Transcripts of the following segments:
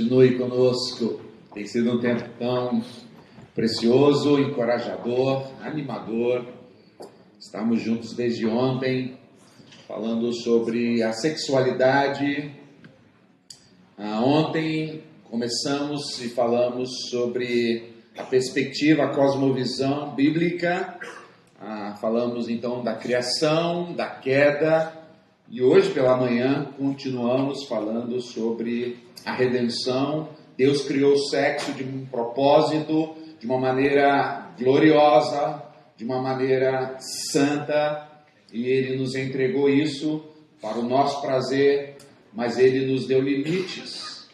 Continue conosco. Tem sido um tempo tão precioso, encorajador, animador. Estamos juntos desde ontem, falando sobre a sexualidade. Ontem começamos e falamos sobre a perspectiva, a cosmovisão bíblica. Falamos então da criação, da queda. E hoje pela manhã continuamos falando sobre a redenção. Deus criou o sexo de um propósito, de uma maneira gloriosa, de uma maneira santa, e Ele nos entregou isso para o nosso prazer, mas Ele nos deu limites.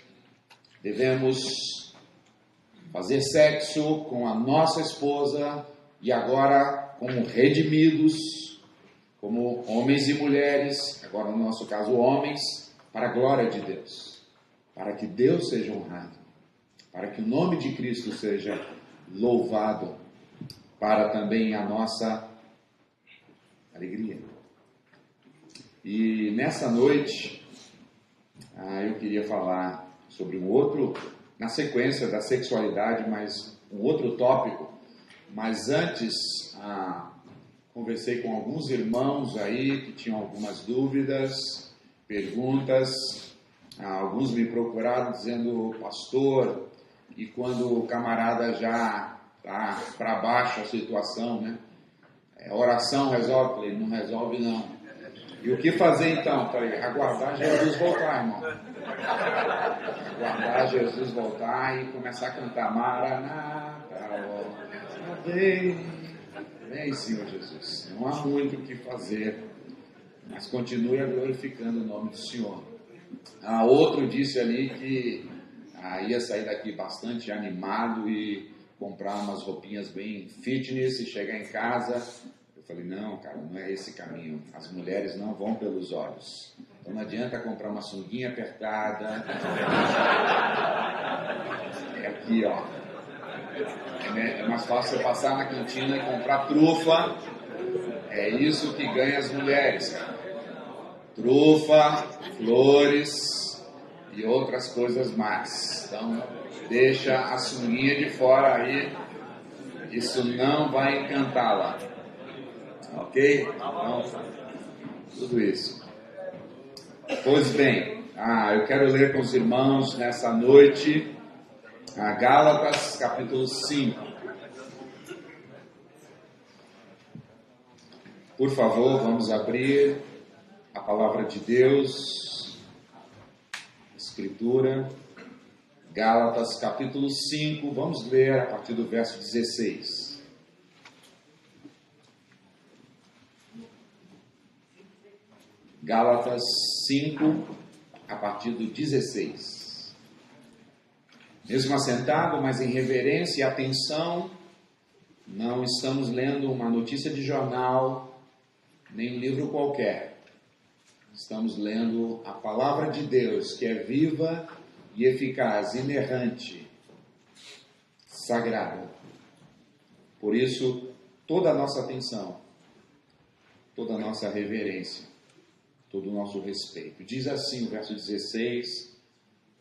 Devemos fazer sexo com a nossa esposa e agora como redimidos, como homens e mulheres, agora no nosso caso homens, para a glória de Deus, para que Deus seja honrado, para que o nome de Cristo seja louvado, para também a nossa alegria. E nessa noite, eu queria falar sobre um outro, na sequência da sexualidade, mas um outro tópico, mas antes, conversei com alguns irmãos aí que tinham algumas dúvidas, perguntas. Alguns me procuraram dizendo, pastor, e quando o camarada já está para baixo a situação, né? Oração resolve? Falei, não resolve não. E o que fazer então? Falei, aguardar Jesus voltar, irmão. Aguardar Jesus voltar e começar a cantar Maranata, ó, vem, Senhor Jesus. Não há muito o que fazer, mas continue glorificando o nome do Senhor. Outro disse ali que ia sair daqui bastante animado e comprar umas roupinhas bem fitness e chegar em casa. Eu falei, não, cara, não é esse caminho. As mulheres não vão pelos olhos. Então não adianta comprar uma sunguinha apertada. É aqui, ó. É mais fácil você passar na cantina e comprar trufa. É isso que ganha as mulheres, cara. Trufa, flores e outras coisas mais. Então, deixa a sunguinha de fora aí. Isso não vai encantá-la. Ok? Então, tudo isso. Pois bem, eu quero ler com os irmãos nessa noite Gálatas, capítulo 5. Por favor, vamos abrir a palavra de Deus, Escritura, Gálatas, capítulo 5. Vamos ler a partir do verso 16. Gálatas 5, a partir do 16. Mesmo assentado, mas em reverência e atenção, não estamos lendo uma notícia de jornal, nem um livro qualquer. Estamos lendo a palavra de Deus, que é viva e eficaz, inerrante, sagrada. Por isso, toda a nossa atenção, toda a nossa reverência, todo o nosso respeito. Diz assim o verso 16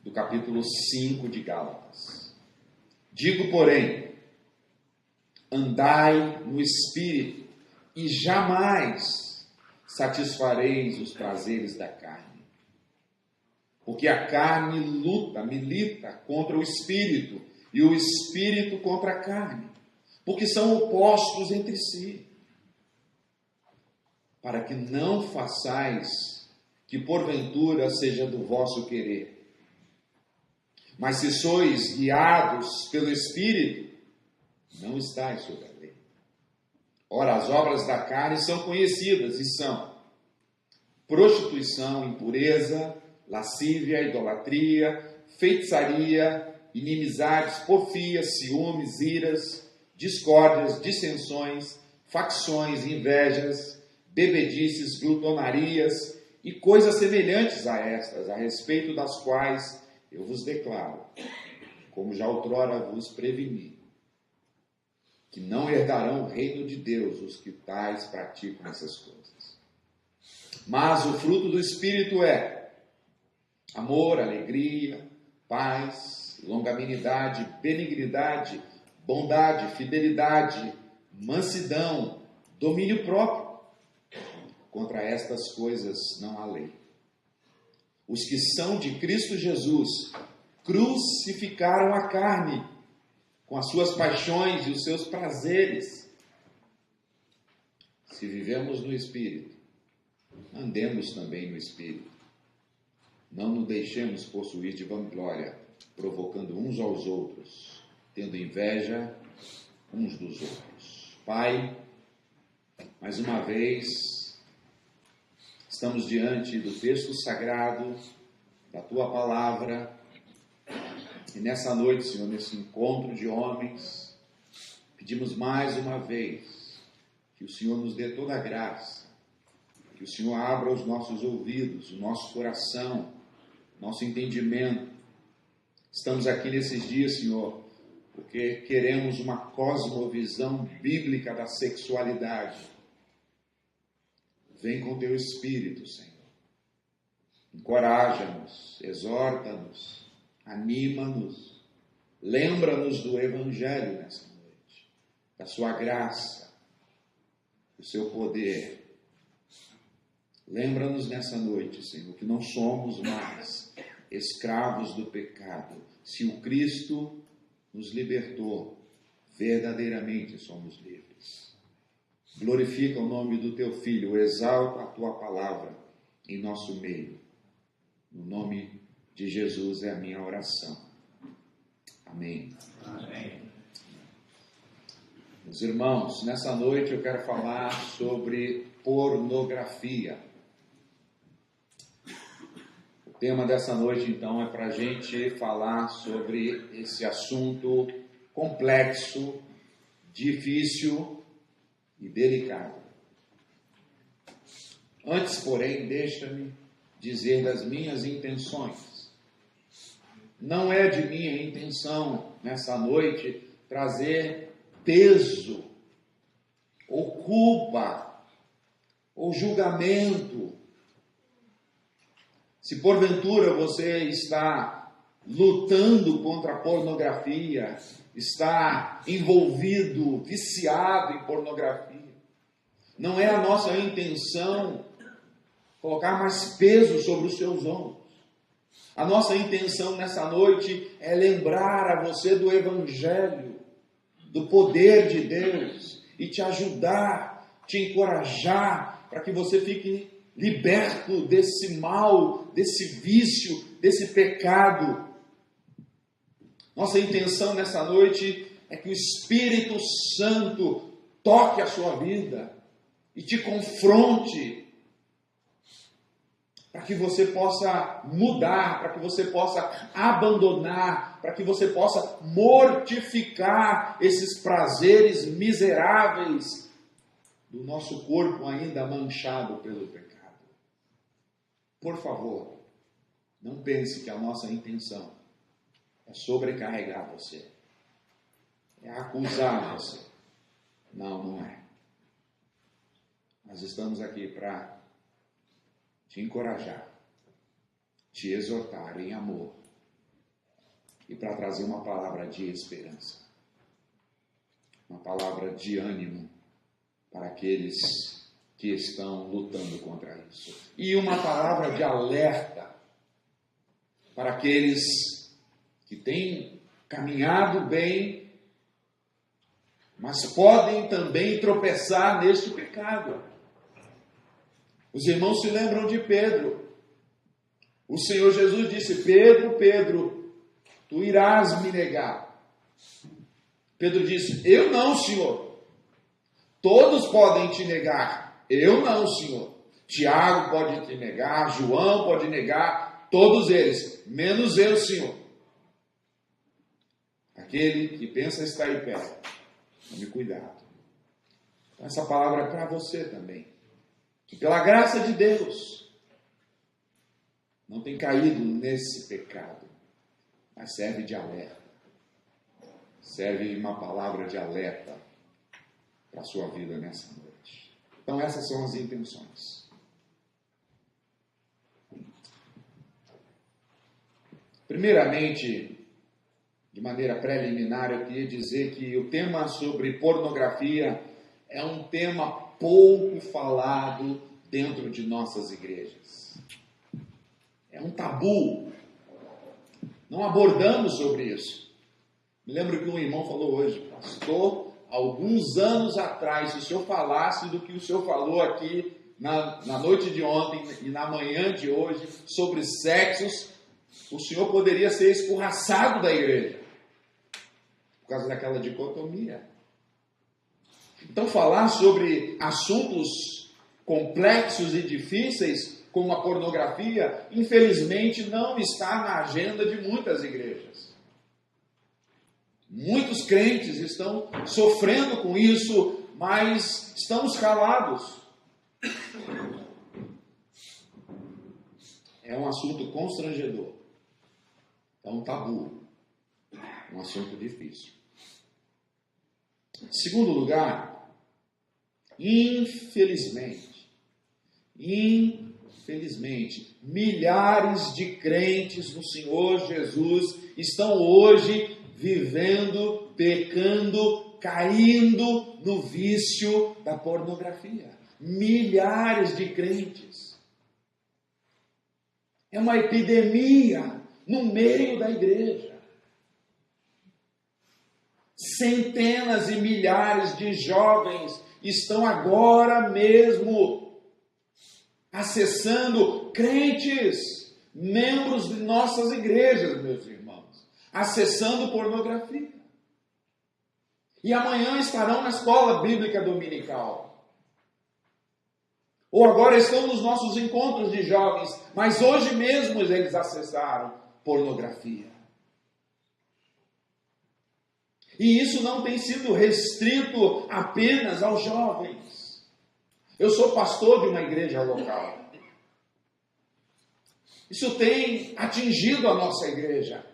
do capítulo 5 de Gálatas. Digo, porém, andai no Espírito e jamais satisfareis os prazeres da carne. Porque a carne milita contra o Espírito e o Espírito contra a carne, porque são opostos entre si, para que não façais que porventura seja do vosso querer. Mas se sois guiados pelo Espírito, não estáis sob a lei. Ora, as obras da carne são conhecidas e são prostituição, impureza, lascívia, idolatria, feitiçaria, inimizades, porfias, ciúmes, iras, discórdias, dissensões, facções, invejas, bebedices, glutonarias e coisas semelhantes a estas, a respeito das quais eu vos declaro, como já outrora vos preveni, que não herdarão o reino de Deus os que tais praticam essas coisas. Mas o fruto do Espírito é amor, alegria, paz, longanimidade, benignidade, bondade, fidelidade, mansidão, domínio próprio. Contra estas coisas não há lei. Os que são de Cristo Jesus crucificaram a carne com as suas paixões e os seus prazeres. Se vivemos no Espírito, andemos também no Espírito. Não nos deixemos possuir de vanglória, provocando uns aos outros, tendo inveja uns dos outros. Pai, mais uma vez, estamos diante do texto sagrado, da Tua Palavra, e nessa noite, Senhor, nesse encontro de homens, pedimos mais uma vez que o Senhor nos dê toda a graça, que o Senhor abra os nossos ouvidos, o nosso coração, nosso entendimento. Estamos aqui nesses dias, Senhor, porque queremos uma cosmovisão bíblica da sexualidade. Vem com Teu Espírito, Senhor. Encoraja-nos, exorta-nos, anima-nos, lembra-nos do Evangelho nessa noite, da Sua graça, do Seu poder. Lembra-nos nessa noite, Senhor, que não somos mais escravos do pecado. Se o Cristo nos libertou, verdadeiramente somos livres. Glorifica o nome do Teu Filho, exalta a Tua palavra em nosso meio. No nome de Jesus é a minha oração. Amém. Amém. Meus irmãos, nessa noite eu quero falar sobre pornografia. O tema dessa noite, então, é para a gente falar sobre esse assunto complexo, difícil e delicado. Antes, porém, deixa-me dizer das minhas intenções. Não é de minha intenção, nessa noite, trazer peso, ou culpa, ou julgamento. Se porventura você está lutando contra a pornografia, está envolvido, viciado em pornografia, não é a nossa intenção colocar mais peso sobre os seus ombros. A nossa intenção nessa noite é lembrar a você do Evangelho, do poder de Deus, e te ajudar, te encorajar, para que você fique liberto desse mal, desse vício, desse pecado. Nossa intenção nessa noite é que o Espírito Santo toque a sua vida e te confronte, para que você possa mudar, para que você possa abandonar, para que você possa mortificar esses prazeres miseráveis do nosso corpo ainda manchado pelo pecado. Por favor, não pense que a nossa intenção é sobrecarregar você, é acusar você. Não, não é. Nós estamos aqui para te encorajar, te exortar em amor e para trazer uma palavra de esperança, uma palavra de ânimo para aqueles que estão lutando contra isso, e uma palavra de alerta para aqueles que têm caminhado bem, mas podem também tropeçar neste pecado. Os irmãos se lembram de Pedro. O Senhor Jesus disse: Pedro, Pedro, tu irás me negar. Pedro disse: eu não, Senhor. Todos podem te negar. Eu não, Senhor. Tiago pode te negar, João pode negar, todos eles, menos eu, Senhor. Aquele que pensa estar em pé, tome cuidado. Então, essa palavra é para você também, que pela graça de Deus não tem caído nesse pecado, mas serve de alerta, serve de uma palavra de alerta para a sua vida nessa noite. Então essas são as intenções. Em Primeiramente, de maneira preliminar, eu queria dizer que o tema sobre pornografia é um tema pouco falado dentro de nossas igrejas. É um tabu. Não abordamos sobre isso. Me lembro que um irmão falou hoje, pastor, alguns anos atrás, se o senhor falasse do que o senhor falou aqui na noite de ontem e na manhã de hoje sobre sexos, o senhor poderia ser escorraçado da igreja. Por causa daquela dicotomia. Então, falar sobre assuntos complexos e difíceis, como a pornografia, infelizmente não está na agenda de muitas igrejas. Muitos crentes estão sofrendo com isso, mas estamos calados. É um assunto constrangedor. É um tabu. Um assunto difícil. Em segundo lugar, infelizmente, milhares de crentes no Senhor Jesus estão hoje vivendo, pecando, caindo no vício da pornografia. Milhares de crentes. É uma epidemia no meio da igreja. Centenas e milhares de jovens estão agora mesmo acessando, crentes, membros de nossas igrejas, meus irmãos, acessando pornografia. E amanhã estarão na escola bíblica dominical. Ou agora estão nos nossos encontros de jovens, mas hoje mesmo eles acessaram pornografia. E isso não tem sido restrito apenas aos jovens. Eu sou pastor de uma igreja local. Isso tem atingido a nossa igreja.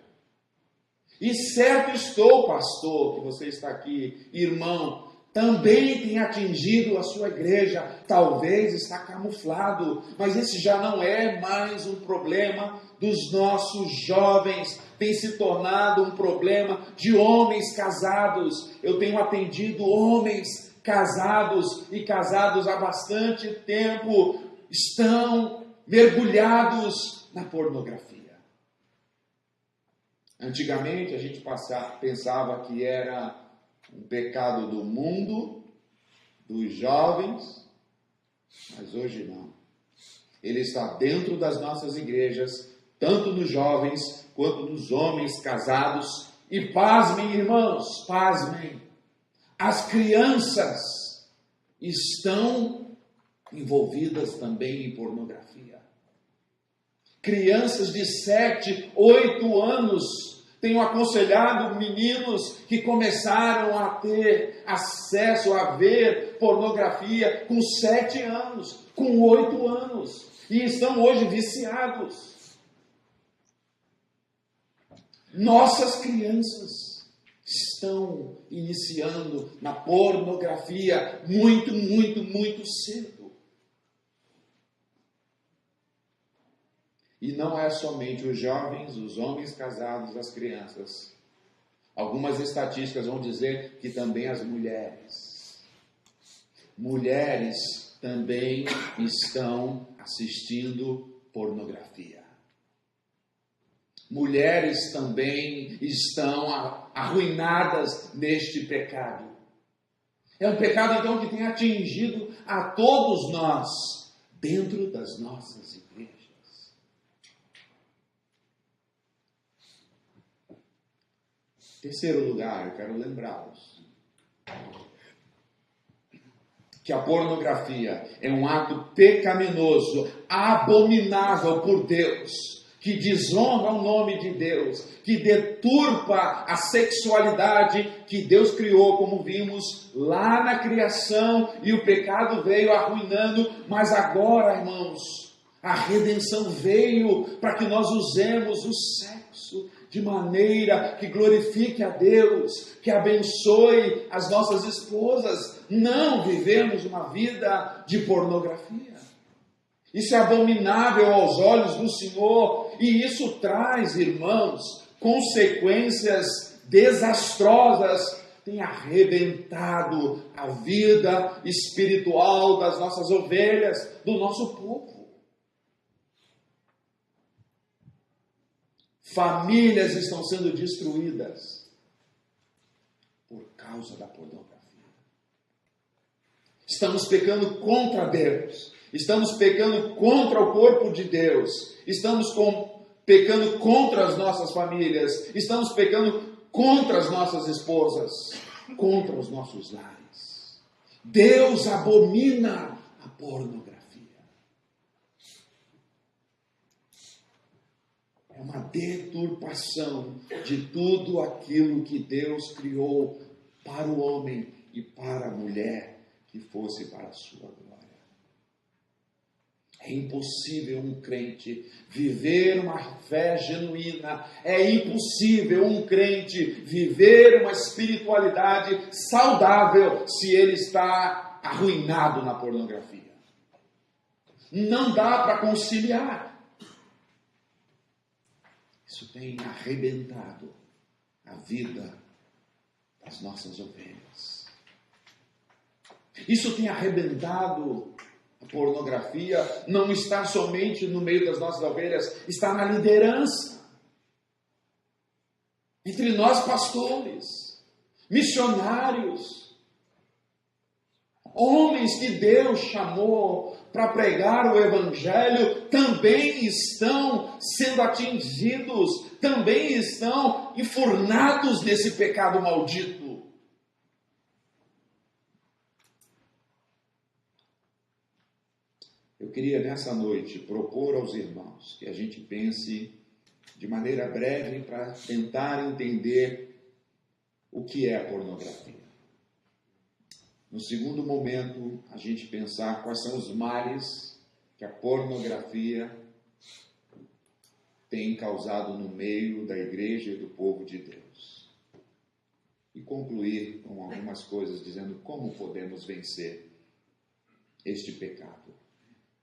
E certo estou, pastor, que você está aqui, irmão, também tem atingido a sua igreja. Talvez está camuflado, mas esse já não é mais um problema dos nossos jovens. Tem se tornado um problema de homens casados. Eu tenho atendido homens casados e casados há bastante tempo, estão mergulhados na pornografia. Antigamente a gente pensava que era um pecado do mundo, dos jovens, mas hoje não. Ele está dentro das nossas igrejas, tanto nos jovens quanto nos homens casados. E pasmem, irmãos, pasmem, as crianças estão envolvidas também em pornografia. Crianças de 7, 8 anos, tenho aconselhado meninos que começaram a ter acesso a ver pornografia com 7 anos, com 8 anos, e estão hoje viciados. Nossas crianças estão iniciando na pornografia muito cedo. E não é somente os jovens, os homens casados, as crianças. Algumas estatísticas vão dizer que também as mulheres. Mulheres também estão assistindo pornografia. Mulheres também estão arruinadas neste pecado. É um pecado, então, que tem atingido a todos nós, dentro das nossas igrejas. Terceiro lugar, eu quero lembrá-los que a pornografia é um ato pecaminoso, abominável por Deus, que desonra o nome de Deus, que deturpa a sexualidade que Deus criou, como vimos lá na criação, e o pecado veio arruinando, mas agora, irmãos, a redenção veio para que nós usemos o sexo de maneira que glorifique a Deus, que abençoe as nossas esposas. Não vivemos uma vida de pornografia. Isso é abominável aos olhos do Senhor. E isso traz, irmãos, consequências desastrosas. Tem arrebentado a vida espiritual das nossas ovelhas, do nosso povo. Famílias estão sendo destruídas por causa da pornografia. Estamos pecando contra Deus. Estamos pecando contra o corpo de Deus. Estamos pecando contra as nossas famílias. Estamos pecando contra as nossas esposas. Contra os nossos lares. Deus abomina a pornografia. É uma deturpação de tudo aquilo que Deus criou para o homem e para a mulher, que fosse para a sua glória. É impossível um crente viver uma fé genuína. É impossível um crente viver uma espiritualidade saudável se ele está arruinado na pornografia. Não dá para conciliar. Isso tem arrebentado a vida das nossas ovelhas. Isso tem arrebentado a pornografia. Não está somente no meio das nossas ovelhas, está na liderança. Entre nós pastores, missionários, homens que Deus chamou para pregar o Evangelho, também estão sendo atingidos, também estão enfurnados nesse pecado maldito. Eu queria nessa noite propor aos irmãos que a gente pense de maneira breve para tentar entender o que é a pornografia. No segundo momento, a gente pensar quais são os males que a pornografia tem causado no meio da igreja e do povo de Deus. E concluir com algumas coisas dizendo como podemos vencer este pecado.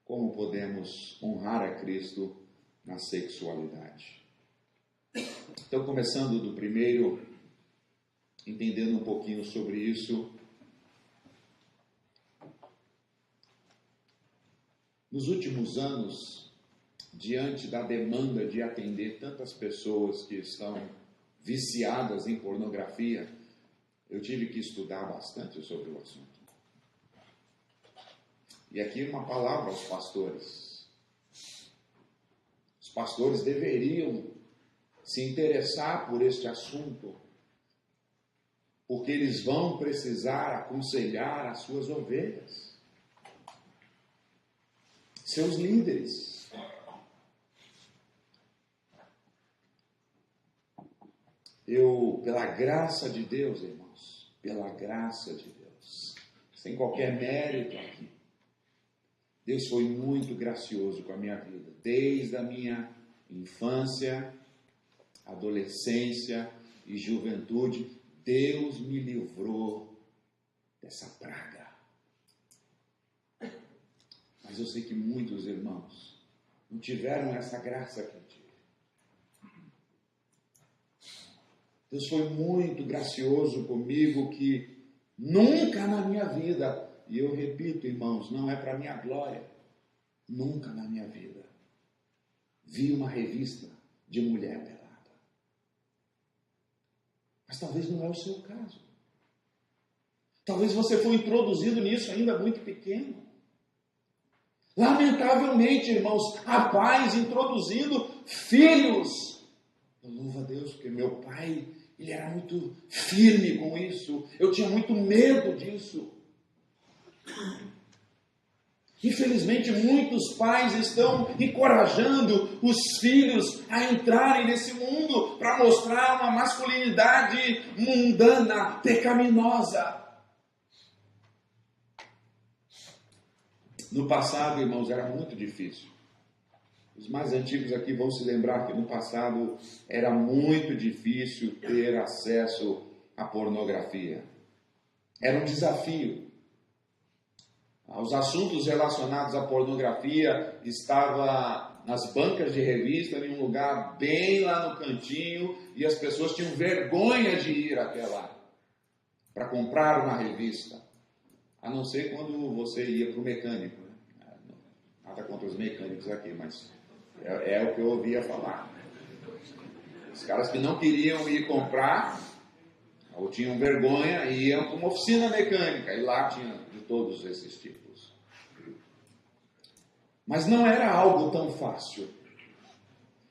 Como podemos honrar a Cristo na sexualidade. Então, começando do primeiro, entendendo um pouquinho sobre isso. Nos últimos anos, diante da demanda de atender tantas pessoas que estão viciadas em pornografia, eu tive que estudar bastante sobre o assunto. E aqui uma palavra aos pastores. Os pastores deveriam se interessar por este assunto, porque eles vão precisar aconselhar as suas ovelhas, seus líderes. Eu, pela graça de Deus, irmãos, pela graça de Deus, sem qualquer mérito aqui, Deus foi muito gracioso com a minha vida, desde a minha infância, adolescência e juventude. Deus me livrou dessa praga. Mas eu sei que muitos irmãos não tiveram essa graça que eu tive. Deus foi muito gracioso comigo, que nunca na minha vida, e eu repito, irmãos, não é para minha glória, nunca na minha vida vi uma revista de mulher pelada. Mas talvez não é o seu caso. Talvez você foi introduzido nisso ainda muito pequeno. Lamentavelmente, irmãos, há pais introduzindo filhos. Eu louvo a Deus, porque meu pai, ele era muito firme com isso. Eu tinha muito medo disso. Infelizmente, muitos pais estão encorajando os filhos a entrarem nesse mundo para mostrar uma masculinidade mundana, pecaminosa. No passado, irmãos, era muito difícil. Os mais antigos aqui vão se lembrar que no passado era muito difícil ter acesso à pornografia. Era um desafio. Os assuntos relacionados à pornografia estavam nas bancas de revista, em um lugar bem lá no cantinho, e as pessoas tinham vergonha de ir até lá para comprar uma revista, a não ser quando você ia para o mecânico, né? Nada contra os mecânicos aqui, mas é o que eu ouvia falar. Os caras que não queriam ir comprar, ou tinham vergonha, iam para uma oficina mecânica, e lá tinha de todos esses tipos. Mas não era algo tão fácil.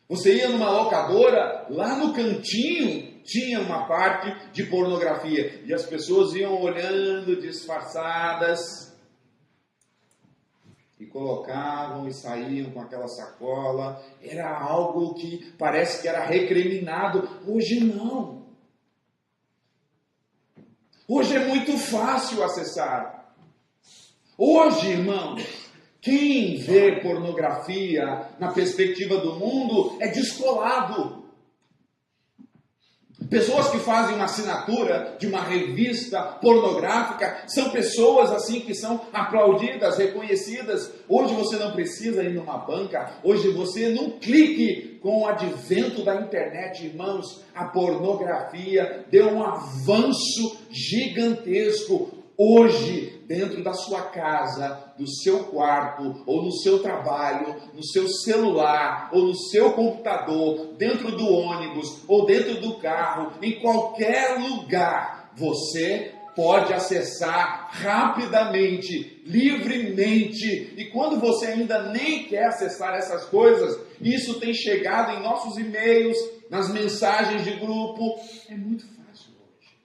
Você ia numa locadora, lá no cantinho tinha uma parte de pornografia, e as pessoas iam olhando disfarçadas, e colocavam e saíam com aquela sacola. Era algo que parece que era recriminado. Hoje não. Hoje é muito fácil acessar. Hoje, irmãos, quem vê pornografia na perspectiva do mundo é descolado. Pessoas que fazem uma assinatura de uma revista pornográfica são pessoas assim que são aplaudidas, reconhecidas. Hoje você não precisa ir numa banca. Hoje você, num clique, com o advento da internet, irmãos, a pornografia deu um avanço gigantesco. Hoje, dentro da sua casa, do seu quarto, ou no seu trabalho, no seu celular, ou no seu computador, dentro do ônibus, ou dentro do carro, em qualquer lugar, você pode acessar rapidamente, livremente. E quando você ainda nem quer acessar essas coisas, isso tem chegado em nossos e-mails, nas mensagens de grupo. É muito fácil hoje.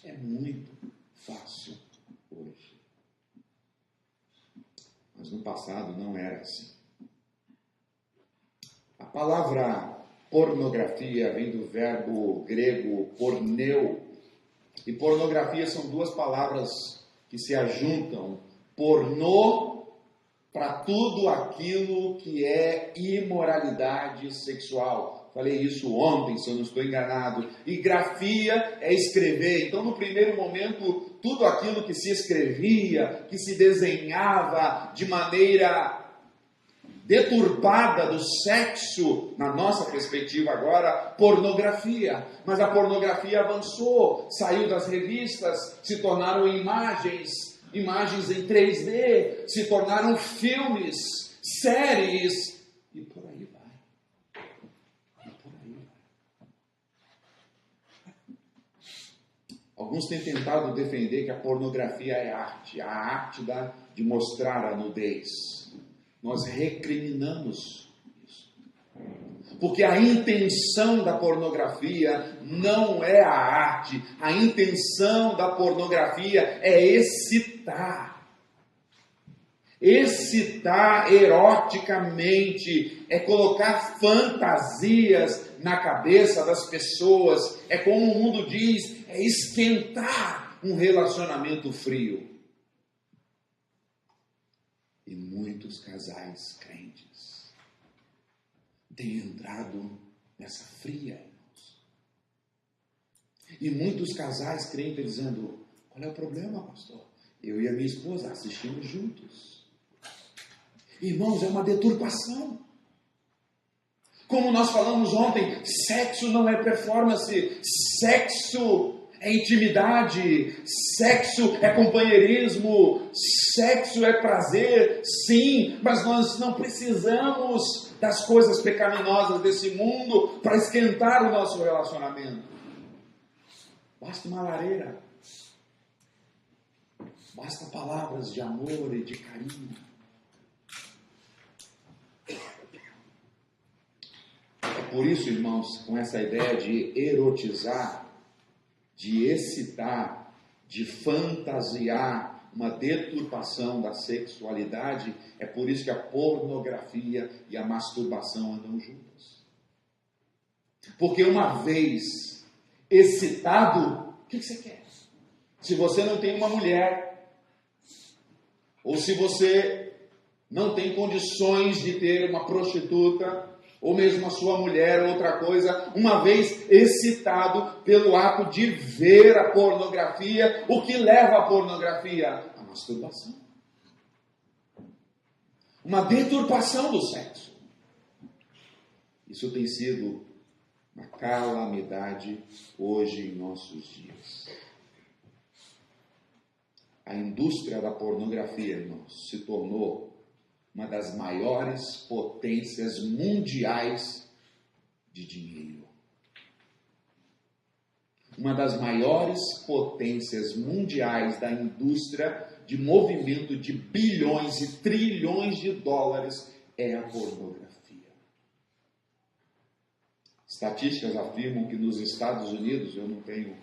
É muito fácil hoje. Mas no passado não era assim. A palavra pornografia vem do verbo grego porneu. E pornografia são duas palavras que se ajuntam. Pornô, para tudo aquilo que é imoralidade sexual. Falei isso ontem, se eu não estou enganado. E grafia é escrever. Então, no primeiro momento, tudo aquilo que se escrevia, que se desenhava de maneira deturpada do sexo, na nossa perspectiva agora, pornografia. Mas a pornografia avançou, saiu das revistas, se tornaram imagens em 3D, se tornaram filmes, séries, e por aí vai. Alguns têm tentado defender que a pornografia é arte, a arte de mostrar a nudez. Nós recriminamos isso. Porque a intenção da pornografia não é a arte. A intenção da pornografia é excitar. Excitar eroticamente. É colocar fantasias na cabeça das pessoas. É como o mundo diz, é esquentar um relacionamento frio. E muitos casais crentes têm entrado nessa fria, irmãos. E muitos casais crentes dizendo, qual é o problema, pastor? Eu e a minha esposa assistimos juntos. Irmãos, é uma deturpação. Como nós falamos ontem, sexo não é performance, sexo é intimidade, sexo é companheirismo, sexo é prazer, sim, mas nós não precisamos das coisas pecaminosas desse mundo para esquentar o nosso relacionamento. Basta uma lareira, basta palavras de amor e de carinho. É por isso, irmãos, com essa ideia de erotizar, de excitar, de fantasiar uma deturpação da sexualidade, é por isso que a pornografia e a masturbação andam juntas. Porque uma vez excitado, o que você quer? Se você não tem uma mulher, ou se você não tem condições de ter uma prostituta, ou mesmo a sua mulher, outra coisa, uma vez excitado pelo ato de ver a pornografia, o que leva à pornografia? A masturbação. Uma deturpação do sexo. Isso tem sido uma calamidade hoje em nossos dias. A indústria da pornografia, irmãos, se tornou uma das maiores potências mundiais de dinheiro. Uma das maiores potências mundiais da indústria de movimento de bilhões e trilhões de dólares é a pornografia. Estatísticas afirmam que nos Estados Unidos, eu não tenho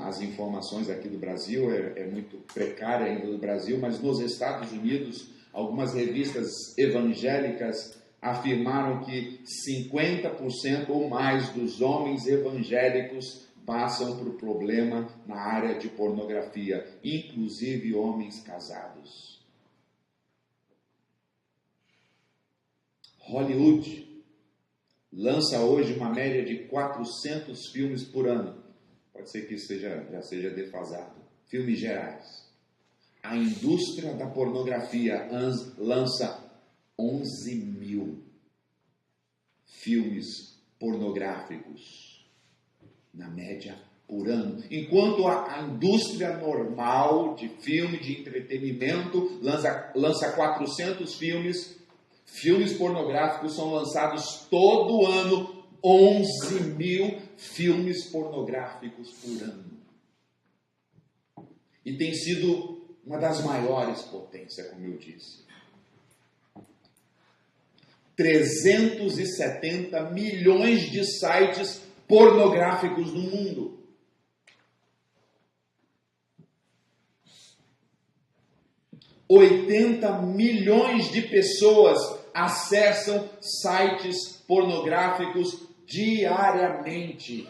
as informações aqui do Brasil, é muito precária ainda do Brasil, mas nos Estados Unidos, algumas revistas evangélicas afirmaram que 50% ou mais dos homens evangélicos passam por problema na área de pornografia, inclusive homens casados. Hollywood lança hoje uma média de 400 filmes por ano. Pode ser que isso já seja defasado. Filmes gerais. A indústria da pornografia lança 11 mil filmes pornográficos, na média, por ano. Enquanto a indústria normal de filme, de entretenimento, lança 400 filmes, filmes pornográficos são lançados todo ano, 11 mil filmes pornográficos por ano. E tem sido uma das maiores potências, como eu disse. 370 milhões de sites pornográficos no mundo. – 80 milhões de pessoas acessam sites pornográficos diariamente.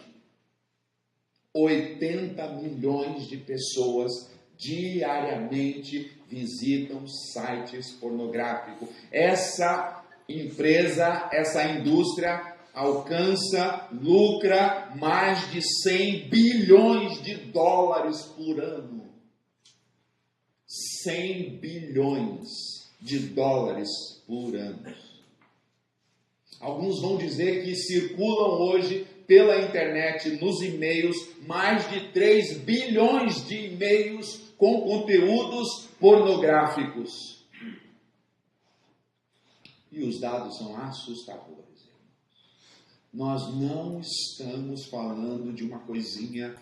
80 milhões de pessoas diariamente visitam sites pornográficos. Essa empresa, essa indústria lucra mais de 100 bilhões de dólares por ano. 100 bilhões de dólares por ano. Alguns vão dizer que circulam hoje pela internet, nos e-mails, mais de 3 bilhões de e-mails com conteúdos pornográficos. E os dados são assustadores. Nós não estamos falando de uma coisinha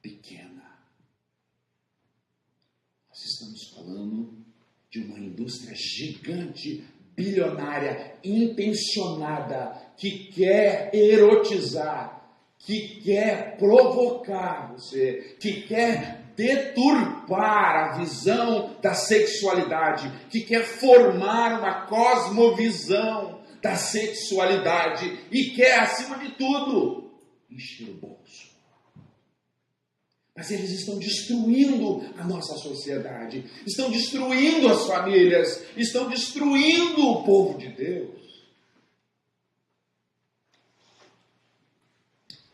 pequena. Nós estamos falando de uma indústria gigante, bilionária, intencionada, que quer erotizar, que quer provocar você, que quer deturpar a visão da sexualidade, que quer formar uma cosmovisão da sexualidade e quer, acima de tudo, encher o bolso. Mas eles estão destruindo a nossa sociedade, estão destruindo as famílias, estão destruindo o povo de Deus.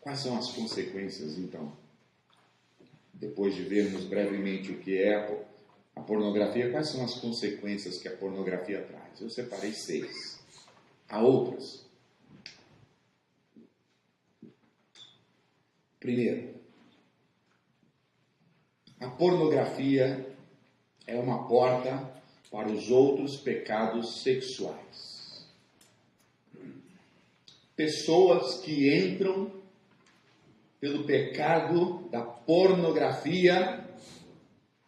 Quais são as consequências, então? Depois de vermos brevemente o que é a pornografia, quais são as consequências que a pornografia traz? Eu separei 6. Há outras. Primeiro, a pornografia é uma porta para os outros pecados sexuais. Pessoas que entram pelo pecado da pornografia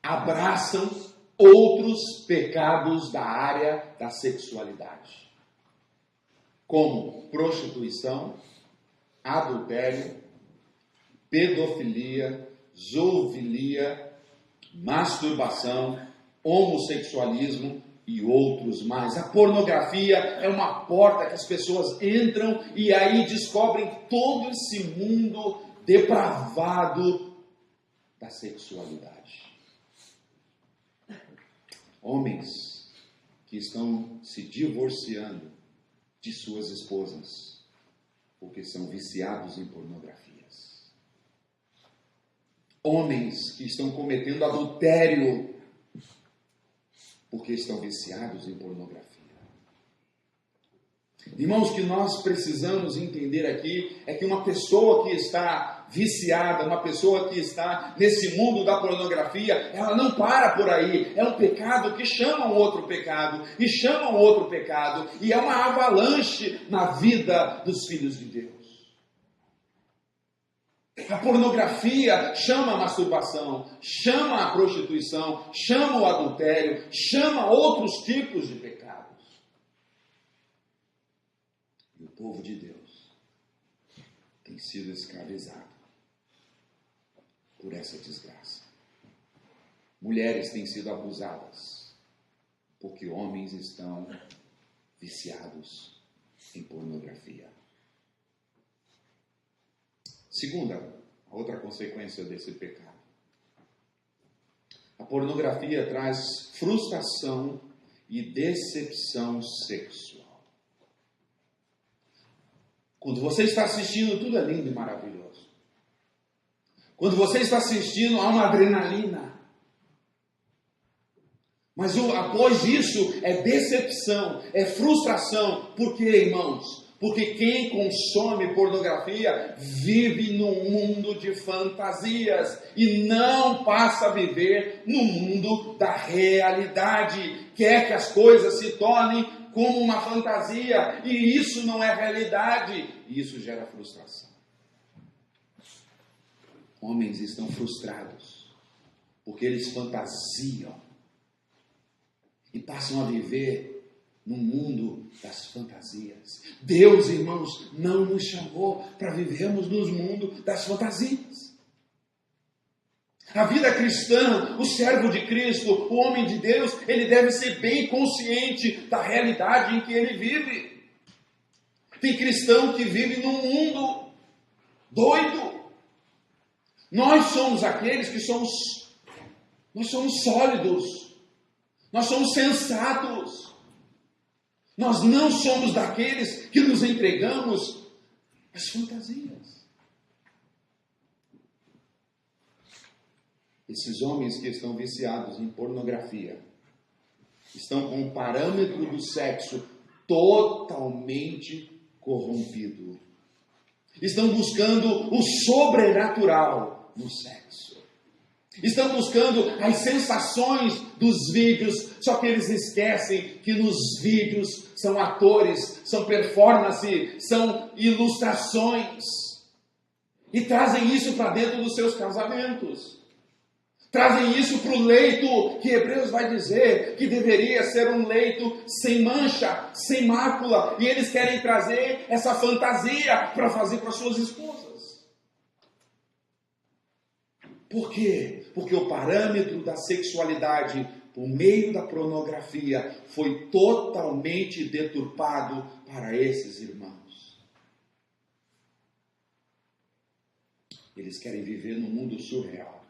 abraçam outros pecados da área da sexualidade, como prostituição, adultério, pedofilia, zoofilia, masturbação, homossexualismo e outros mais. A pornografia é uma porta que as pessoas entram e aí descobrem todo esse mundo depravado da sexualidade. Homens que estão se divorciando de suas esposas porque são viciados em pornografias. Homens que estão cometendo adultério porque estão viciados em pornografia. Irmãos, o que nós precisamos entender aqui é que uma pessoa que está viciada, uma pessoa que está nesse mundo da pornografia, ela não para por aí. É um pecado que chama um outro pecado, e chama um outro pecado, e é uma avalanche na vida dos filhos de Deus. A pornografia chama a masturbação, chama a prostituição, chama o adultério, chama outros tipos de pecados. E o povo de Deus tem sido escravizado por essa desgraça. Mulheres têm sido abusadas porque homens estão viciados em pornografia. Segunda, a outra consequência desse pecado. A pornografia traz frustração e decepção sexual. Quando você está assistindo, tudo é lindo e maravilhoso. Quando você está assistindo, há uma adrenalina. Mas após isso, é decepção, é frustração. Por quê, irmãos? Porque quem consome pornografia vive num mundo de fantasias e não passa a viver no mundo da realidade. Quer que as coisas se tornem como uma fantasia, e isso não é realidade, e isso gera frustração. Homens estão frustrados porque eles fantasiam e passam a viver no mundo das fantasias. Deus, irmãos, não nos chamou para vivermos no mundo das fantasias. A vida cristã, o servo de Cristo, o homem de Deus, ele deve ser bem consciente da realidade em que ele vive. Tem cristão que vive num mundo doido. Nós somos aqueles que somos sólidos. Nós somos sensatos. Nós não somos daqueles que nos entregamos às fantasias. Esses homens que estão viciados em pornografia estão com o parâmetro do sexo totalmente corrompido. Estão buscando o sobrenatural no sexo. Estão buscando as sensações dos vídeos, só que eles esquecem que nos vídeos são atores, são performance, são ilustrações. E trazem isso para dentro dos seus casamentos. Trazem isso para o leito que Hebreus vai dizer que deveria ser um leito sem mancha, sem mácula. E eles querem trazer essa fantasia para fazer para suas esposas. Por quê? Porque o parâmetro da sexualidade por meio da pornografia foi totalmente deturpado para esses irmãos. Eles querem viver num mundo surreal.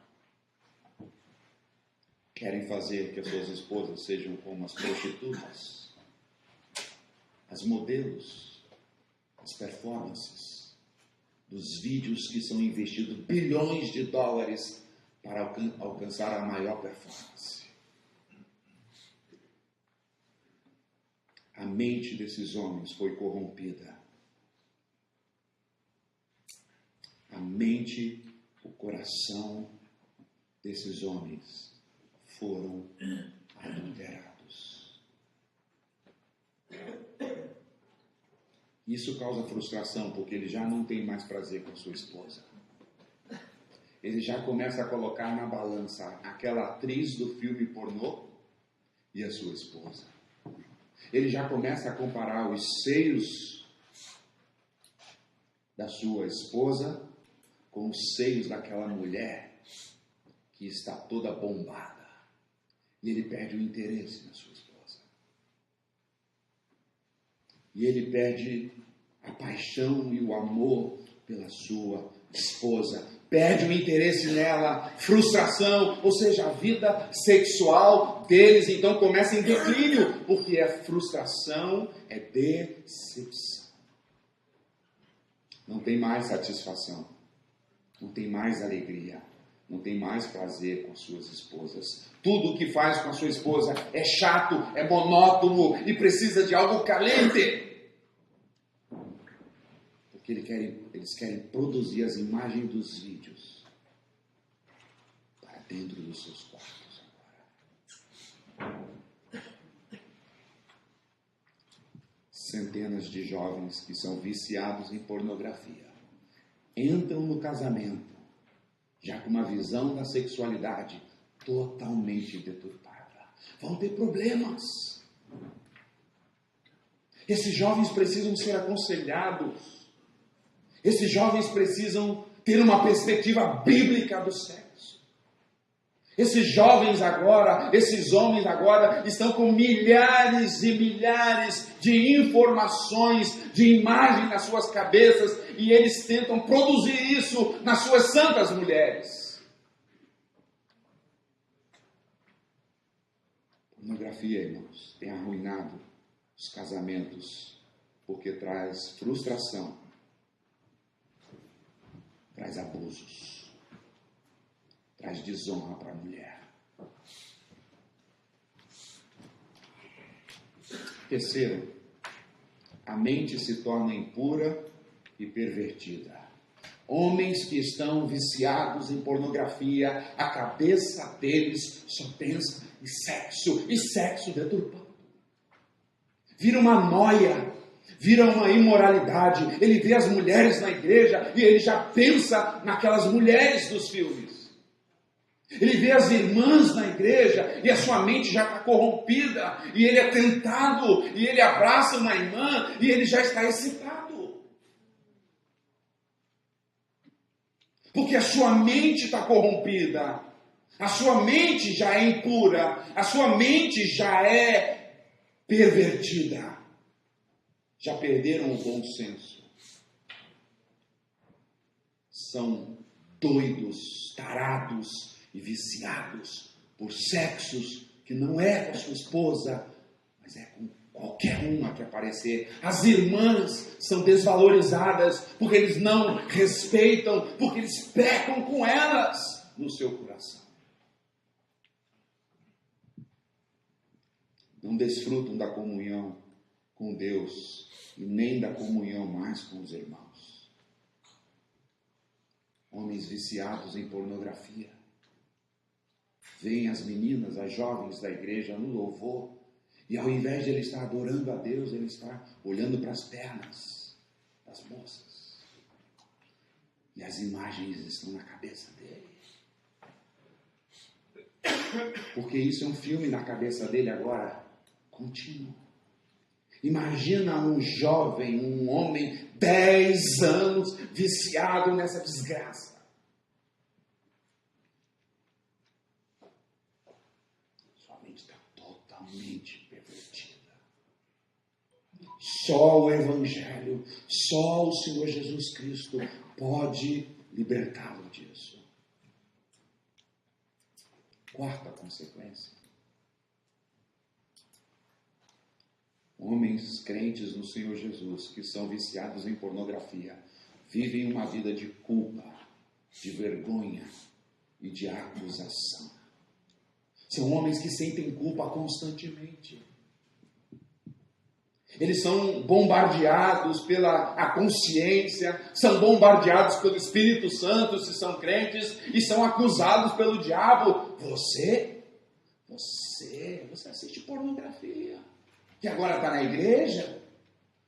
Querem fazer que as suas esposas sejam como as prostitutas, as modelos, as performances, dos vídeos que são investidos bilhões de dólares para alcançar a maior performance. A mente desses homens foi corrompida. A mente, o coração desses homens foram adulterados. Isso causa frustração, porque ele já não tem mais prazer com sua esposa. Ele já começa a colocar na balança aquela atriz do filme pornô e a sua esposa. Ele já começa a comparar os seios da sua esposa com os seios daquela mulher que está toda bombada. E ele perde o interesse na sua esposa. E ele perde a paixão e o amor pela sua esposa. Perde o interesse nela, frustração, ou seja, a vida sexual deles então começa em declínio, porque é frustração, é decepção. Não tem mais satisfação, não tem mais alegria, não tem mais prazer com as suas esposas. Tudo o que faz com a sua esposa é chato, é monótono e precisa de algo caliente. Porque eles querem produzir as imagens dos vídeos para dentro dos seus quartos agora. Centenas de jovens que são viciados em pornografia entram no casamento já com uma visão da sexualidade totalmente deturpada. Vão ter problemas. Esses jovens precisam ser aconselhados. Esses jovens precisam ter uma perspectiva bíblica do sexo. Esses jovens agora, esses homens agora, estão com milhares e milhares de informações, de imagens nas suas cabeças, e eles tentam produzir isso nas suas santas mulheres. Pornografia, irmãos, tem arruinado os casamentos, porque traz frustração, traz abusos, traz desonra para a mulher. Terceiro, a mente se torna impura e pervertida. Homens que estão viciados em pornografia, a cabeça deles só pensa em sexo, e sexo deturpado. Vira uma noia, vira uma imoralidade. Ele vê as mulheres na igreja e ele já pensa naquelas mulheres dos filmes. Ele vê as irmãs na igreja e a sua mente já está corrompida, e ele é tentado, e ele abraça uma irmã e ele já está excitado. Porque a sua mente está corrompida, a sua mente já é impura, a sua mente já é pervertida. Já perderam o bom senso. São doidos, tarados e viciados por sexos que não é com a sua esposa, mas é com qualquer uma que aparecer. As irmãs são desvalorizadas porque eles não respeitam, porque eles pecam com elas no seu coração. Não desfrutam da comunhão com Deus e nem da comunhão mais com os irmãos. Homens viciados em pornografia. Veem as meninas, as jovens da igreja no louvor, e ao invés de ele estar adorando a Deus, ele está olhando para as pernas das moças. E as imagens estão na cabeça dele. Porque isso é um filme na cabeça dele agora, contínuo. Imagina um jovem, um homem, 10 anos, viciado nessa desgraça. Sua mente está totalmente pervertida. Só o Evangelho, só o Senhor Jesus Cristo pode libertá-lo disso. Quarta consequência. Homens crentes no Senhor Jesus, que são viciados em pornografia, vivem uma vida de culpa, de vergonha e de acusação. São homens que sentem culpa constantemente. Eles são bombardeados pela a consciência, são bombardeados pelo Espírito Santo, se são crentes, e são acusados pelo diabo. Você assiste pornografia. Que agora está na igreja,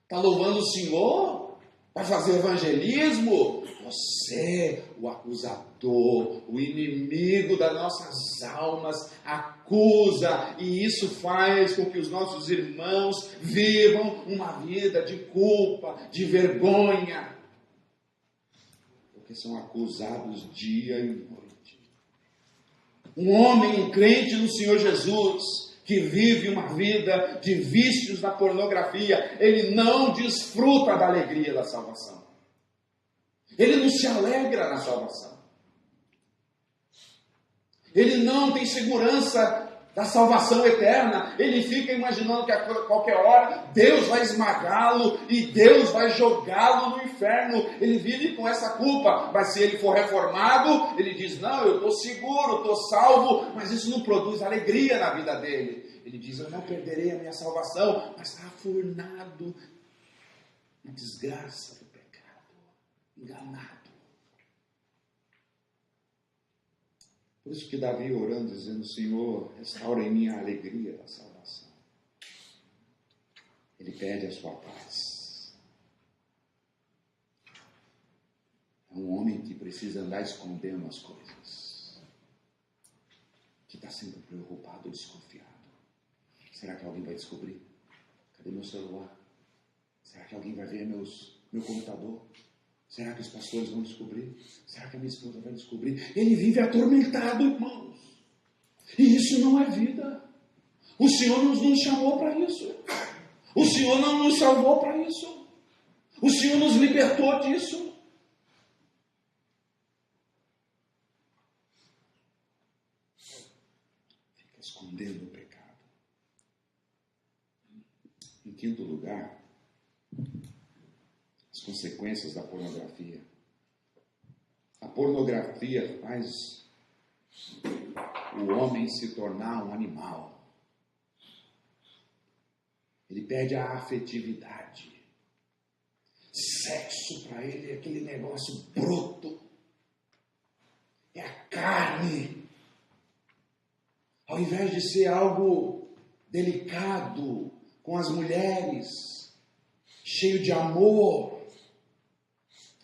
está louvando o Senhor, vai fazer evangelismo. Você, o acusador, o inimigo das nossas almas, acusa, e isso faz com que os nossos irmãos vivam uma vida de culpa, de vergonha, porque são acusados dia e noite. Um homem, um crente no Senhor Jesus, que vive uma vida de vícios da pornografia, ele não desfruta da alegria da salvação. Ele não se alegra na salvação. Ele não tem segurança da salvação eterna. Ele fica imaginando que a qualquer hora Deus vai esmagá-lo e Deus vai jogá-lo no inferno. Ele vive com essa culpa, mas se ele for reformado, ele diz, não, eu estou seguro, estou salvo, mas isso não produz alegria na vida dele. Ele diz, eu não perderei a minha salvação, mas está afurnado na desgraça do pecado, enganado. Por isso que Davi orando, dizendo, Senhor, restaura em mim a alegria da salvação. Ele pede a sua paz. É um homem que precisa andar escondendo as coisas. Que está sempre preocupado, desconfiado. Será que alguém vai descobrir? Cadê meu celular? Será que alguém vai ver meu computador? Será que os pastores vão descobrir? Será que a minha esposa vai descobrir? Ele vive atormentado, irmãos. E isso não é vida. O Senhor não nos chamou para isso. O Senhor não nos salvou para isso. O Senhor nos libertou disso. Fica escondendo o pecado. Em quinto lugar, as consequências da pornografia. A pornografia faz o homem se tornar um animal. Ele perde a afetividade. Sexo para ele é aquele negócio bruto. É a carne. Ao invés de ser algo delicado com as mulheres, cheio de amor,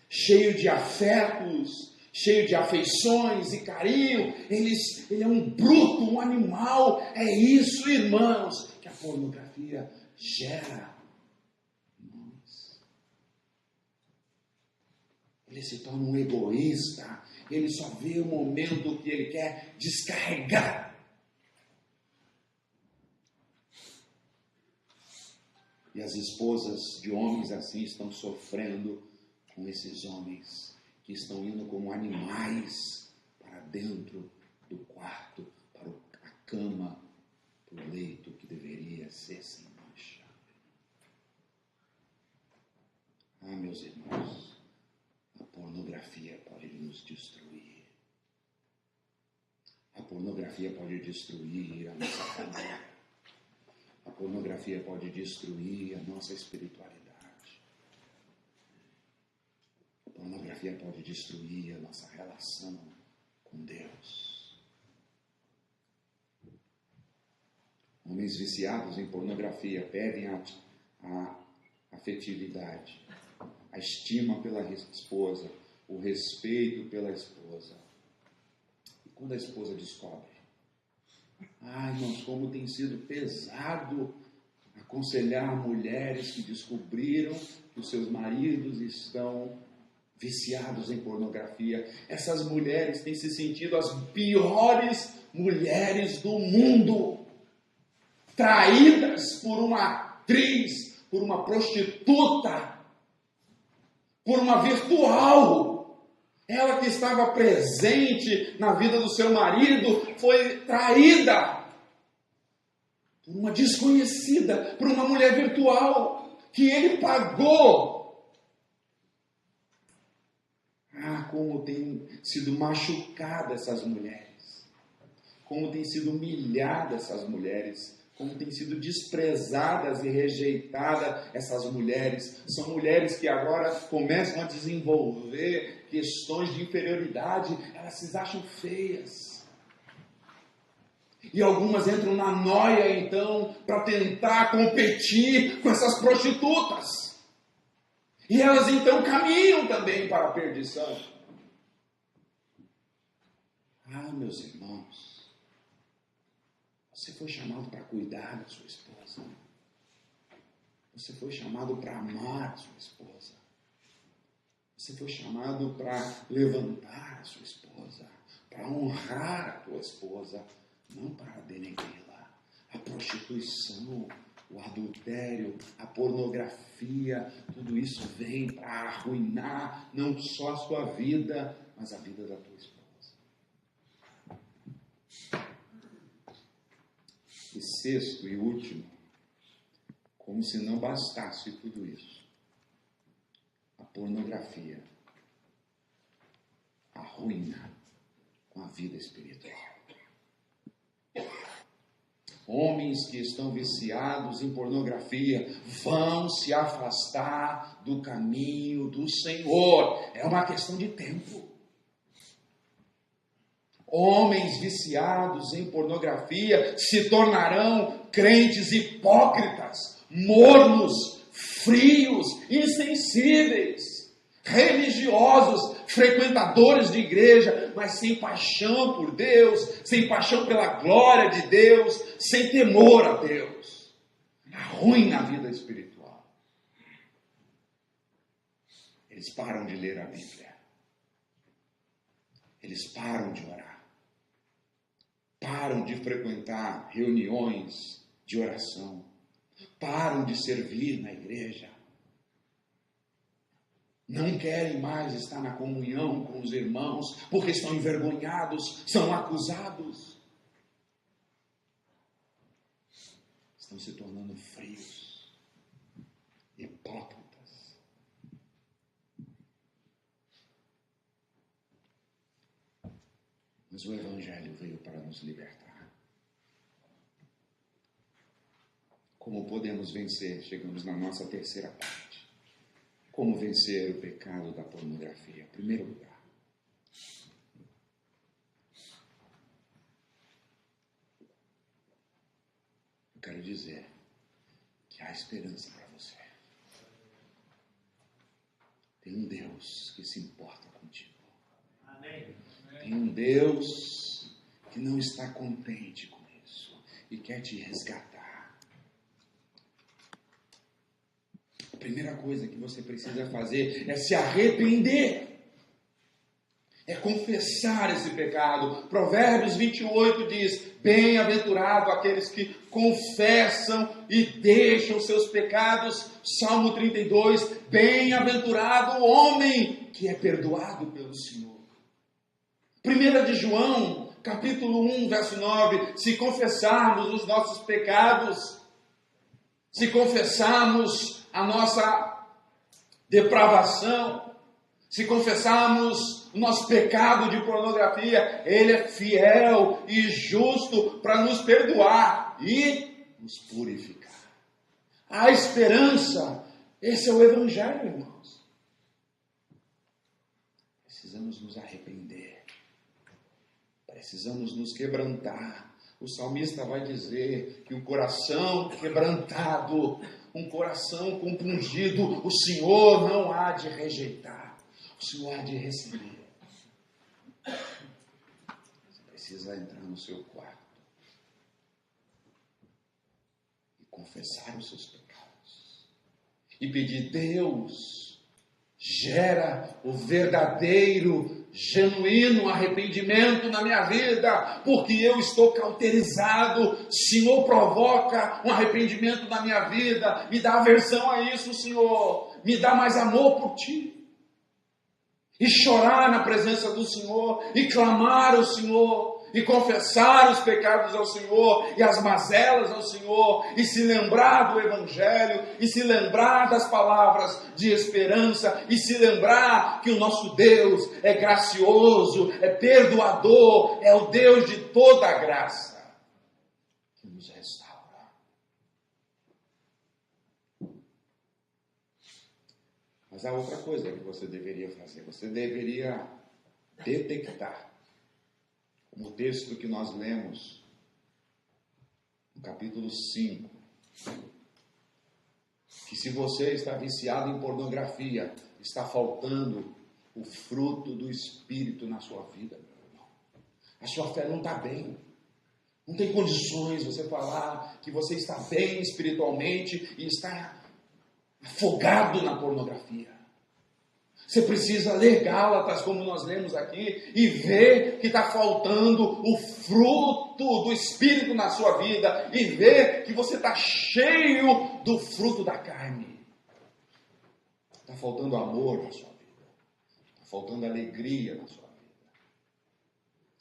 cheio de afetos, cheio de afeições e carinho, ele é um bruto, um animal. É isso, irmãos, que a pornografia gera. Irmãos. Ele se torna um egoísta. Ele só vê o momento que ele quer descarregar. E as esposas de homens assim estão sofrendo com esses homens que estão indo como animais para dentro do quarto, para a cama, para o leito que deveria ser sem mancha. Ah, meus irmãos, a pornografia pode nos destruir. A pornografia pode destruir a nossa família. A pornografia pode destruir a nossa espiritualidade. A pornografia pode destruir a nossa relação com Deus. Homens viciados em pornografia perdem a afetividade, a estima pela esposa, o respeito pela esposa. E quando a esposa descobre, irmãos, como tem sido pesado aconselhar mulheres que descobriram que os seus maridos estão viciados em pornografia. Essas mulheres têm se sentido as piores mulheres do mundo, traídas por uma atriz, por uma prostituta, por uma virtual. Ela que estava presente na vida do seu marido foi traída por uma desconhecida, por uma mulher virtual que ele pagou. Como tem sido machucada essas mulheres, como tem sido humilhada essas mulheres, como tem sido desprezadas e rejeitadas essas mulheres. São mulheres que agora começam a desenvolver questões de inferioridade, elas se acham feias. E algumas entram na noia, então, para tentar competir com essas prostitutas. E elas, então, caminham também para a perdição. Meus irmãos, você foi chamado para cuidar da sua esposa. Você foi chamado para amar a sua esposa. Você foi chamado para levantar a sua esposa, para honrar a tua esposa, não para denegri-la. A prostituição, o adultério, a pornografia, tudo isso vem para arruinar não só a sua vida, mas a vida da tua esposa. sexto e último, como se não bastasse tudo isso, a pornografia arruína com a vida espiritual. Homens que estão viciados em pornografia vão se afastar do caminho do Senhor. É uma questão de tempo. Homens viciados em pornografia se tornarão crentes hipócritas, mornos, frios, insensíveis, religiosos, frequentadores de igreja, mas sem paixão por Deus, sem paixão pela glória de Deus, sem temor a Deus. Arruina a vida espiritual. Eles param de ler a Bíblia. Eles param de orar. Param de frequentar reuniões de oração. Param de servir na igreja. Não querem mais estar na comunhão com os irmãos, porque estão envergonhados, são acusados. Estão se tornando frios, hipócritas. Mas o Evangelho veio para nos libertar. Como podemos vencer? Chegamos na nossa terceira parte. Como vencer o pecado da pornografia? Em primeiro lugar, eu quero dizer que há esperança para você. Tem um Deus que se importa contigo. Amém. Tem um Deus que não está contente com isso e quer te resgatar. A primeira coisa que você precisa fazer é se arrepender. É confessar esse pecado. Provérbios 28 diz: bem-aventurado aqueles que confessam e deixam seus pecados. Salmo 32, bem-aventurado o homem que é perdoado pelo Senhor. 1 de João, capítulo 1, verso 9, se confessarmos os nossos pecados, se confessarmos a nossa depravação, se confessarmos o nosso pecado de pornografia, Ele é fiel e justo para nos perdoar e nos purificar. Há esperança. Esse é o Evangelho, irmãos. Precisamos nos arrepender. Precisamos nos quebrantar. O salmista vai dizer que um coração quebrantado, um coração compungido, o Senhor não há de rejeitar, o Senhor há de receber. Você precisa entrar no seu quarto e confessar os seus pecados e pedir: Deus, gera o verdadeiro, genuíno arrependimento na minha vida, porque eu estou cauterizado. Senhor, provoca um arrependimento na minha vida, me dá aversão a isso, Senhor, me dá mais amor por Ti. E chorar na presença do Senhor, e clamar ao Senhor, e confessar os pecados ao Senhor, e as mazelas ao Senhor, e se lembrar do Evangelho, e se lembrar das palavras de esperança, e se lembrar que o nosso Deus é gracioso, é perdoador, é o Deus de toda a graça, que nos restaura. Mas há outra coisa que você deveria fazer. Você deveria detectar, como o texto que nós lemos no capítulo 5, que se você está viciado em pornografia, está faltando o fruto do Espírito na sua vida, meu irmão. A sua fé não está bem. Não tem condições você falar que você está bem espiritualmente e está afogado na pornografia. Você precisa ler Gálatas, como nós lemos aqui, e ver que está faltando o fruto do Espírito na sua vida, e ver que você está cheio do fruto da carne. Está faltando amor na sua vida, está faltando alegria na sua vida.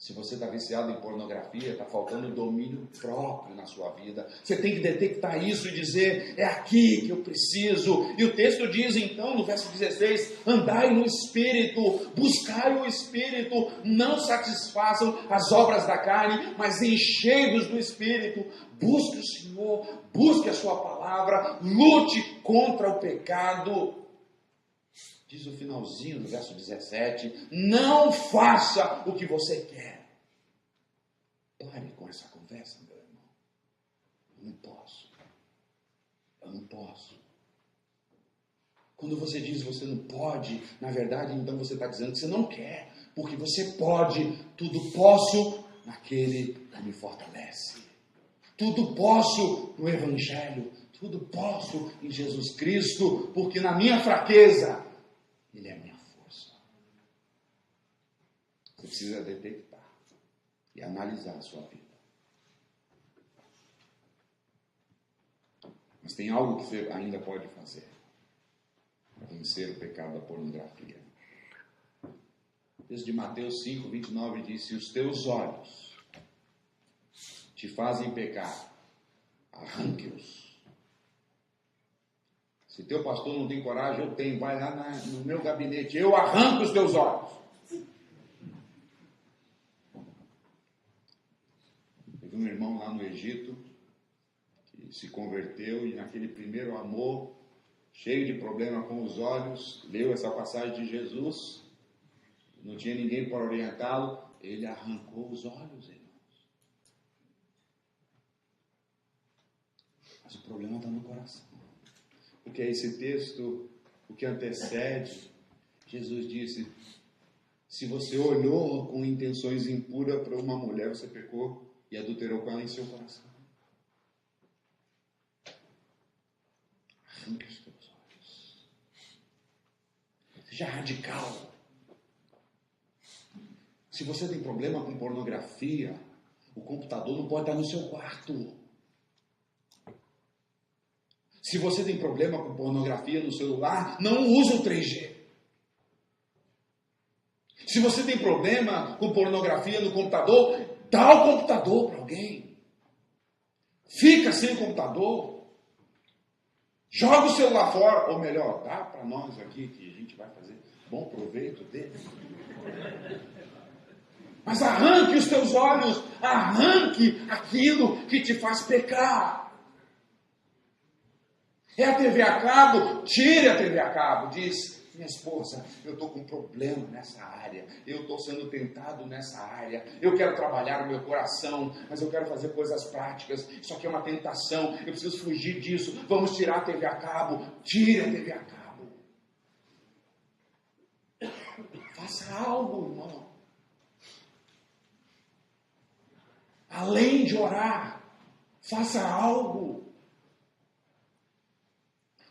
Se você está viciado em pornografia, está faltando domínio próprio na sua vida. Você tem que detectar isso e dizer, é aqui que eu preciso. E o texto diz então, no verso 16, andai no Espírito, buscai o Espírito, não satisfaçam as obras da carne, mas enchei-vos do Espírito. Busque o Senhor, busque a sua palavra, lute contra o pecado. Diz o finalzinho do verso 17, não faça o que você quer. Pare com essa conversa, meu irmão. Eu não posso. Quando você diz você não pode, na verdade, então você está dizendo que você não quer, porque você pode, tudo posso naquele que me fortalece. Tudo posso no Evangelho, tudo posso em Jesus Cristo, porque na minha fraqueza, Ele é a minha força. Você precisa detectar e analisar a sua vida. Mas tem algo que você ainda pode fazer para vencer o pecado da pornografia. O texto de Mateus 5, 29 diz, se os teus olhos te fazem pecar, arranque-os. Se teu pastor não tem coragem, eu tenho. Vai lá no meu gabinete, eu arranco os teus olhos. Teve um irmão lá no Egito que se converteu e naquele primeiro amor, cheio de problema com os olhos, leu essa passagem de Jesus, não tinha ninguém para orientá-lo, ele arrancou os olhos, irmãos. Mas o problema está no coração. Porque é esse texto, o que antecede, Jesus disse, se você olhou com intenções impuras para uma mulher, você pecou e adulterou com ela em seu coração. Arranque os teus olhos. Seja radical. Se você tem problema com pornografia, o computador não pode estar no seu quarto. Se você tem problema com pornografia no celular, não usa o 3G. Se você tem problema com pornografia no computador, dá o computador para alguém. Fica sem o computador. Joga o celular fora. Ou melhor, dá para nós aqui que a gente vai fazer bom proveito dele. Mas arranque os teus olhos. Arranque aquilo que te faz pecar. É a TV a cabo? Tire a TV a cabo. Diz, minha esposa, eu estou com um problema nessa área. Eu estou sendo tentado nessa área. Eu quero trabalhar o meu coração, mas eu quero fazer coisas práticas. Isso aqui é uma tentação. Eu preciso fugir disso. Vamos tirar a TV a cabo. Tire a TV a cabo. Faça algo, irmão. Além de orar, faça algo.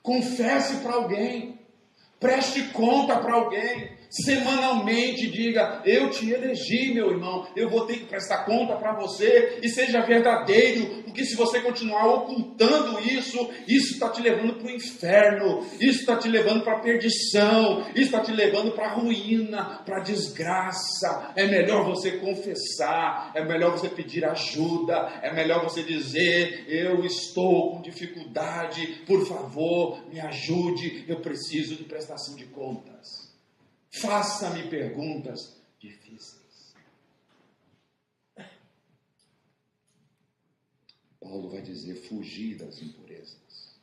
Confesse para alguém, preste conta para alguém, semanalmente diga, eu te elegi, meu irmão, eu vou ter que prestar conta para você, e seja verdadeiro, porque se você continuar ocultando isso está te levando para o inferno, isso está te levando para a perdição, isso está te levando para a ruína, para a desgraça. É melhor você confessar, é melhor você pedir ajuda, é melhor você dizer, eu estou com dificuldade, por favor, me ajude, eu preciso de prestação de contas. Faça-me perguntas difíceis. Paulo vai dizer, fugir das impurezas.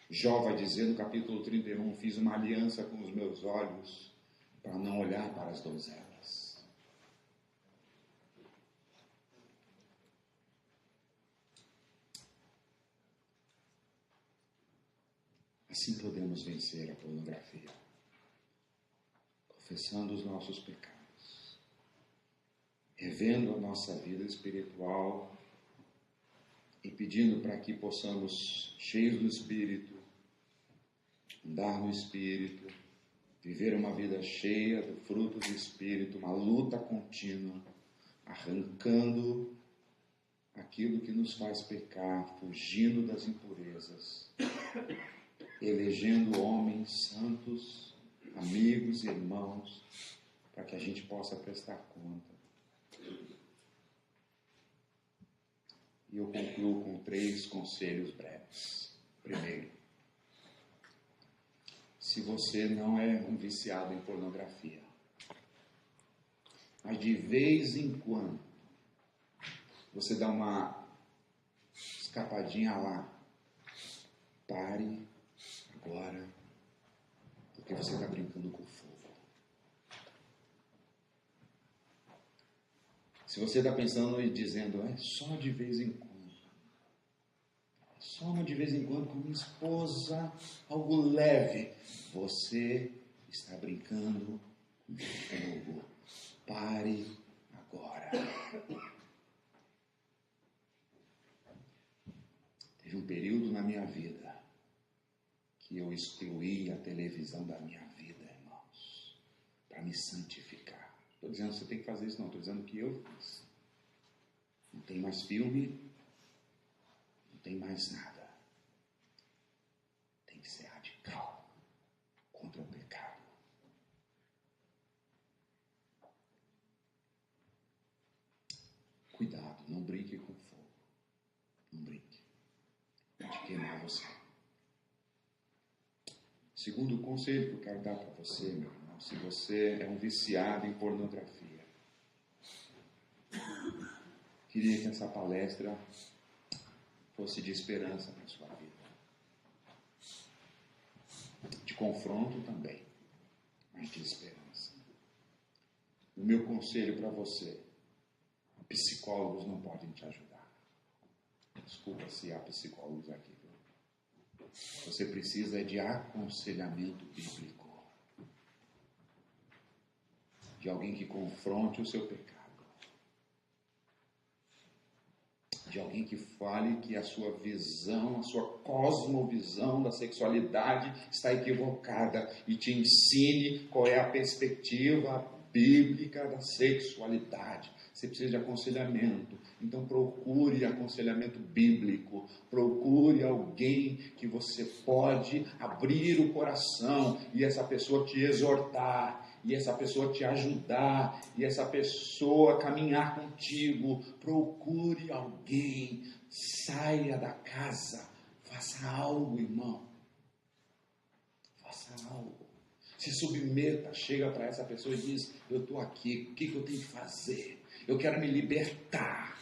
Jó vai dizer no capítulo 31, fiz uma aliança com os meus olhos para não olhar para as donzelas. Assim podemos vencer a pornografia, confessando os nossos pecados, revendo a nossa vida espiritual e pedindo para que possamos, cheios do Espírito, andar no Espírito, viver uma vida cheia do fruto do Espírito, uma luta contínua, arrancando aquilo que nos faz pecar, fugindo das impurezas, elegendo homens santos, amigos e irmãos, para que a gente possa prestar conta. E eu concluo com 3 conselhos breves. Primeiro, se você não é um viciado em pornografia, mas de vez em quando você dá uma escapadinha lá, pare agora, porque você está brincando com fogo. Se você está pensando e dizendo, é só de vez em quando, só de vez em quando com minha esposa, algo leve, você está brincando com fogo. Pare agora. Teve um período na minha vida que eu excluí a televisão da minha vida, irmãos, para me santificar. Estou dizendo que você tem que fazer isso, não. Estou dizendo que eu fiz. Não tem mais filme, não tem mais nada. Tem que ser radical contra o pecado. Cuidado, não brinque com fogo. Não brinque. Pode queimar você. Segundo conselho que eu quero dar para você, meu irmão, se você é um viciado em pornografia, queria que essa palestra fosse de esperança para a sua vida. De confronto também, mas de esperança. O meu conselho para você, psicólogos não podem te ajudar. Desculpa se há psicólogos aqui. Você precisa de aconselhamento bíblico. De alguém que confronte o seu pecado. De alguém que fale que a sua visão, a sua cosmovisão da sexualidade está equivocada e te ensine qual é a perspectiva bíblica da sexualidade. Você precisa de aconselhamento, então procure aconselhamento bíblico, procure alguém que você pode abrir o coração e essa pessoa te exortar, e essa pessoa te ajudar, e essa pessoa caminhar contigo. Procure alguém, saia da casa, faça algo, irmão, faça algo. Se submeta, chega para essa pessoa e diz, eu estou aqui, o que eu tenho que fazer? Eu quero me libertar.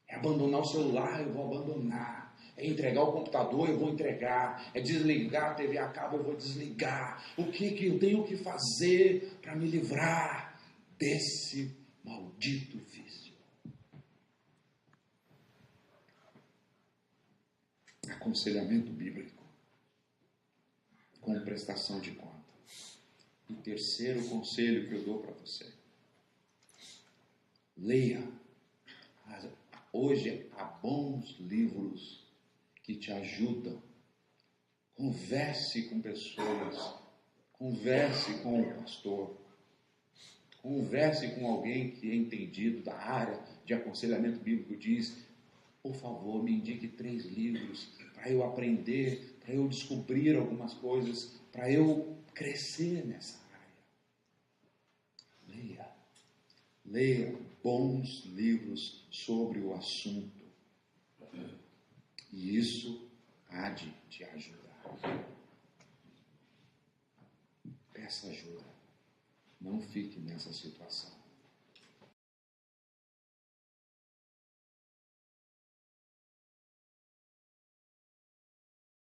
É abandonar o celular, eu vou abandonar. É entregar o computador, eu vou entregar. É desligar a TV a cabo, eu vou desligar. O que eu tenho que fazer para me livrar desse maldito vício? Aconselhamento bíblico com prestação de conta. E terceiro conselho que eu dou para você. Leia. Hoje há bons livros que te ajudam. Converse com pessoas. Converse com o pastor. Converse com alguém que é entendido da área de aconselhamento bíblico. Diz, por favor, me indique 3 livros para eu aprender, para eu descobrir algumas coisas, para eu crescer nessa área. Leia. Leia bons livros sobre o assunto. E isso há de te ajudar. Peça ajuda. Não fique nessa situação.